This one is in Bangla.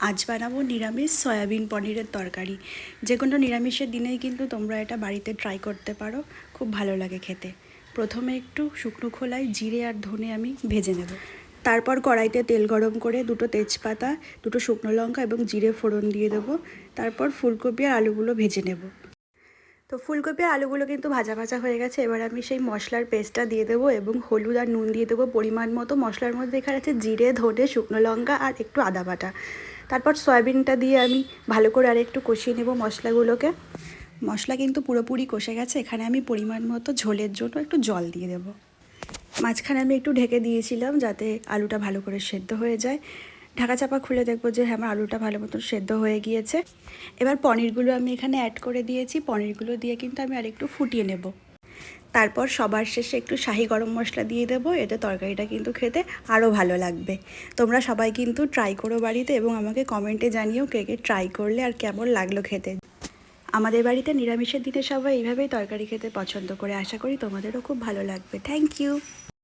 আজ বানাবো নিরামিষ সয়াবিন পনিরের তরকারি। যে কোনো নিরামিষের দিনেই কিন্তু তোমরা এটা বাড়িতে ট্রাই করতে পারো, খুব ভালো লাগে খেতে। প্রথমে একটু শুকনো খোলায় জিরে আর ধনে আমি ভেজে নেব। তারপর কড়াইতে তেল গরম করে দুটো তেজপাতা, দুটো শুকনো লঙ্কা এবং জিরে ফোড়ন দিয়ে দেবো। তারপর ফুলকপি আর আলুগুলো ভেজে নেব। তো ফুলকপি আর আলুগুলো কিন্তু ভাজা ভাজা হয়ে গেছে। এবার আমি সেই মশলার পেস্টটা দিয়ে দেবো এবং হলুদ আর নুন দিয়ে দেবো পরিমাণ মতো। মশলার মধ্যে এখানে আছে জিরে, ধনে, শুকনো লঙ্কা আর একটু আদা বাটা। তারপর সয়াবিনটা দিয়ে আমি ভালো করে আর একটু কষিয়ে নেব মশলাগুলোকে। মশলা কিন্তু পুরোপুরি কষে গেছে। এখানে আমি পরিমাণ মতো ঝোলের জন্য একটু জল দিয়ে দেবো। মাঝখানে আমি একটু ঢেকে দিয়েছিলাম যাতে আলুটা ভালো করে সেদ্ধ হয়ে যায়। ঢাকা চাপা খুলে দেখবো যে হ্যাঁ, আমার আলুটা ভালো মতো সেদ্ধ হয়ে গিয়েছে। এবার পনিরগুলো আমি এখানে অ্যাড করে দিয়েছি। পনিরগুলো দিয়ে কিন্তু আমি আরেকটু ফুটিয়ে নেব। তারপর সবার শেষে একটু শাহি গরম মশলা দিয়ে দেবো। এতে তরকারিটা কিন্তু খেতে আরও ভালো লাগবে। তোমরা সবাই কিন্তু ট্রাই করো বাড়িতে এবং আমাকে কমেন্টে জানিও কে কে ট্রাই করলে আর কেমন লাগলো খেতে। আমাদের বাড়িতে নিরামিষের দিনে সবাই এইভাবেই তরকারি খেতে পছন্দ করে। আশা করি তোমাদেরও খুব ভালো লাগবে। Thank you.